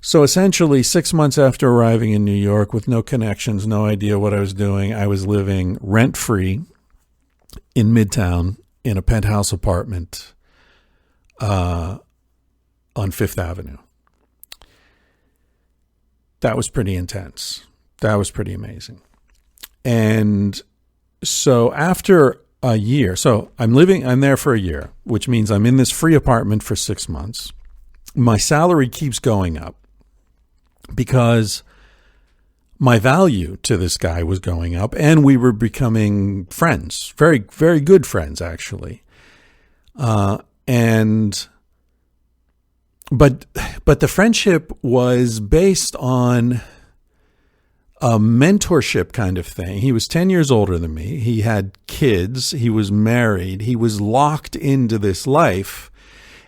So essentially, 6 months after arriving in New York with no connections, no idea what I was doing, I was living rent-free in Midtown in a penthouse apartment on Fifth Avenue. That was pretty intense. That was pretty amazing. And so after a year, so I'm there for a year, which means I'm in this free apartment for 6 months. My salary keeps going up because my value to this guy was going up, and we were becoming friends, very, very good friends, actually. But the friendship was based on a mentorship kind of thing. He was 10 years older than me. He had kids. He was married. He was locked into this life.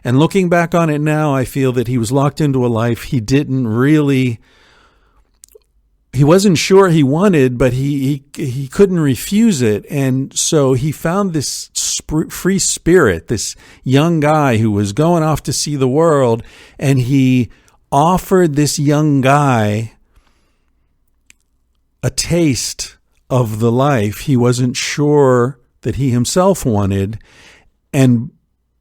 And looking back on it now, I feel that he was locked into a life he wasn't sure he wanted, but he couldn't refuse it. And so he found this free spirit, this young guy who was going off to see the world, and he offered this young guy a taste of the life he wasn't sure that he himself wanted. And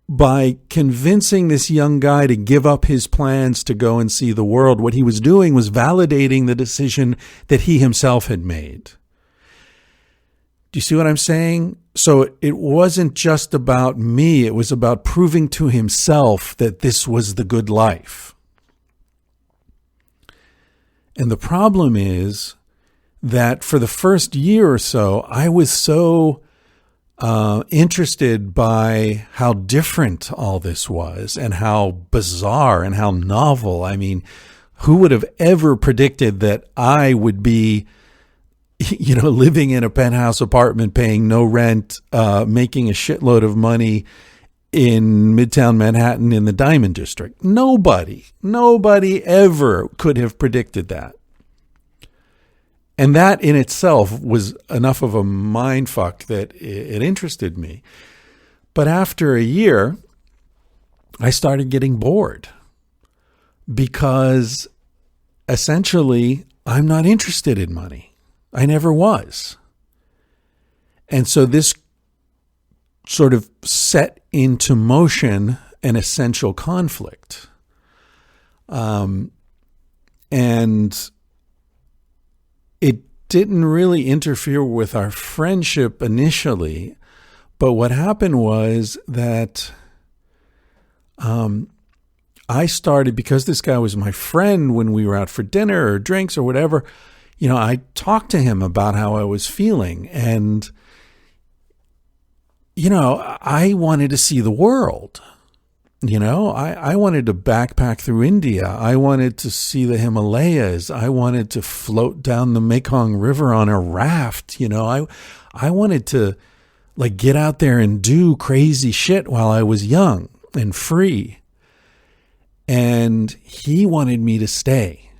by convincing this young guy to give up his plans to go and see the world, what he was doing was validating the decision that he himself had made. Do you see what I'm saying? So it wasn't just about me. It was about proving to himself that this was the good life. And the problem is that for the first year or so, I was so interested by how different all this was and how bizarre and how novel. I mean, who would have ever predicted that I would be, living in a penthouse apartment, paying no rent, making a shitload of money in Midtown Manhattan in the Diamond District? Nobody ever could have predicted that. And that in itself was enough of a mindfuck that it interested me. But after a year, I started getting bored because essentially I'm not interested in money. I never was. And so this sort of set into motion an essential conflict. And it didn't really interfere with our friendship initially, but what happened was that I started, because this guy was my friend when we were out for dinner or drinks or whatever, I talked to him about how I was feeling, and I wanted to see the world. I wanted to backpack through India. I wanted to see the Himalayas. I wanted to float down the Mekong River on a raft. I wanted to get out there and do crazy shit while I was young and free. And he wanted me to stay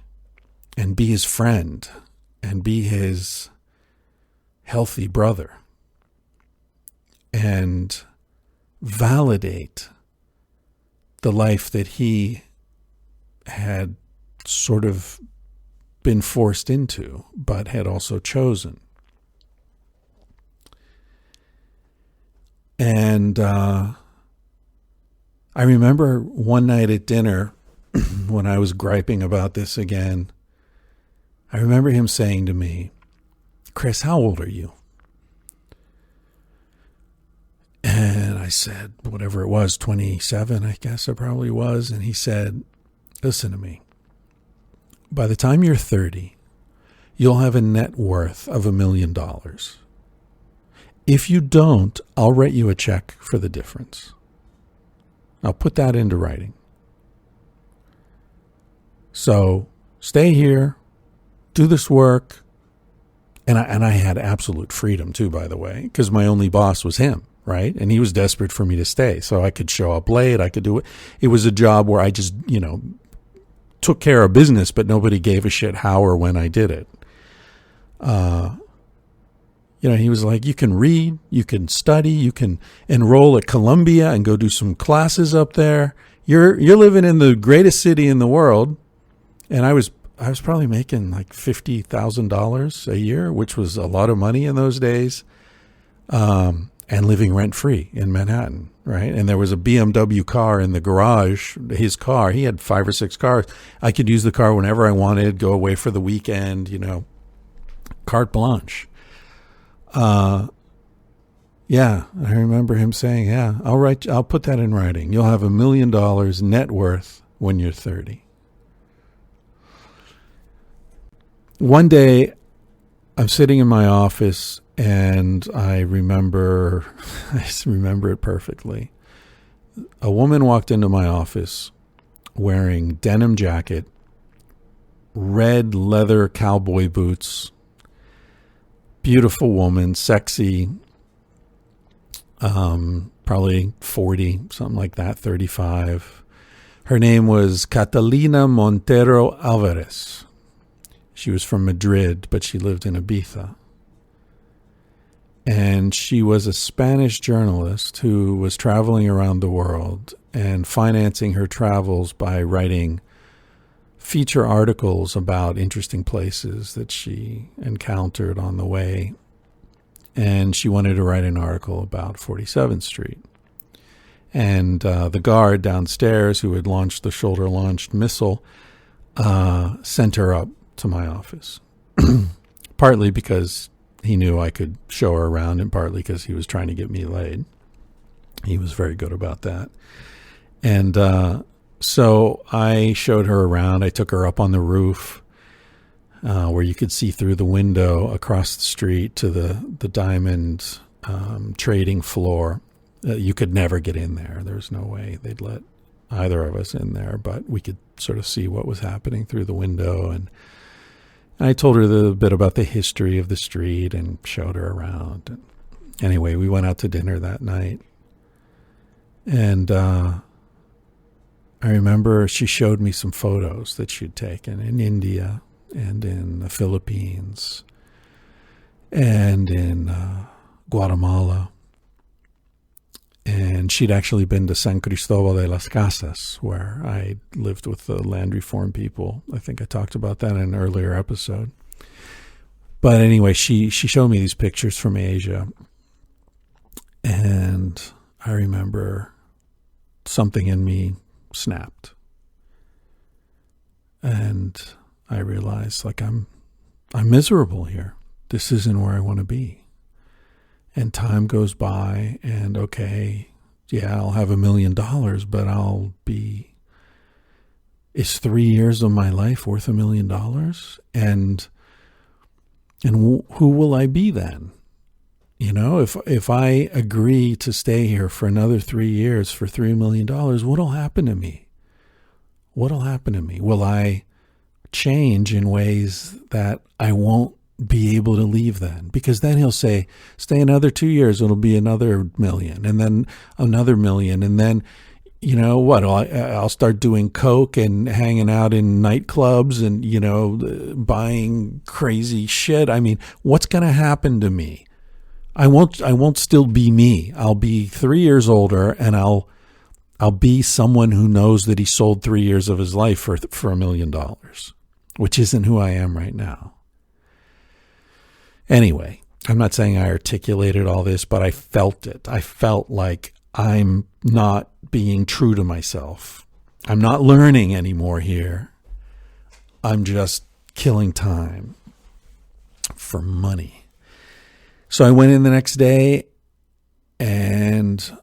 and be his friend and be his healthy brother and validate the life that he had sort of been forced into, but had also chosen. And I remember one night at dinner when I was griping about this again, I remember him saying to me, "Chris, how old are you?" And I said, whatever it was, 27, I guess I probably was. And he said, "Listen to me. By the time you're 30, you'll have a net worth of $1 million. If you don't, I'll write you a check for the difference. I'll put that into writing. So stay here, do this work." And I had absolute freedom too, by the way, because my only boss was him. Right. And he was desperate for me to stay. So I could show up late. I could do it. It was a job where I just, took care of business, but nobody gave a shit how or when I did it. He was like, you can read, you can study, you can enroll at Columbia and go do some classes up there. You're living in the greatest city in the world, And I was probably making like $50,000 a year, which was a lot of money in those days, and living rent free in Manhattan, right? And there was a BMW car in the garage, his car. He had 5 or 6 cars. I could use the car whenever I wanted, go away for the weekend, carte blanche. Yeah, I remember him saying, yeah, I'll put that in writing. You'll have $1 million net worth when you're 30. One day, I'm sitting in my office, and I just remember it perfectly. A woman walked into my office wearing denim jacket, red leather cowboy boots, beautiful woman, sexy, probably 40, something like that, 35. Her name was Catalina Montero Alvarez. She was from Madrid, but she lived in Ibiza. And she was a Spanish journalist who was traveling around the world and financing her travels by writing feature articles about interesting places that she encountered on the way. And she wanted to write an article about 47th Street. And the guard downstairs, who had launched the shoulder-launched missile, sent her up to my office, partly because he knew I could show her around, and partly because he was trying to get me laid. He was very good about that. And so I showed her around. I took her up on the roof where you could see through the window across the street to the diamond trading floor. You could never get in there. There's no way they'd let either of us in there, but we could sort of see what was happening through the window. And I told her a bit about the history of the street and showed her around. And anyway, we went out to dinner that night. And I remember she showed me some photos that she'd taken in India and in the Philippines and in Guatemala. And she'd actually been to San Cristobal de las Casas, where I lived with the land reform people. I think I talked about that in an earlier episode. But anyway, she showed me these pictures from Asia. And I remember something in me snapped. And I realized, like, I'm miserable here. This isn't where I want to be. And time goes by, and okay, yeah, I'll have $1 million, but is 3 years of my life worth $1 million? And who will I be then? If I agree to stay here for another 3 years for $3 million, what'll happen to me? What'll happen to me? Will I change in ways that I won't be able to leave then? Because then he'll say, stay another 2 years, it'll be another $1 million, and then another $1 million, and then what? I'll start doing coke and hanging out in nightclubs and buying crazy shit. I mean, what's going to happen to me? I won't still be me. I'll be 3 years older, and I'll be someone who knows that he sold 3 years of his life for $1 million, which isn't who I am right now. Anyway, I'm not saying I articulated all this, but I felt it. I felt like I'm not being true to myself. I'm not learning anymore here. I'm just killing time for money. So I went in the next day and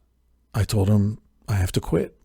I told him I have to quit.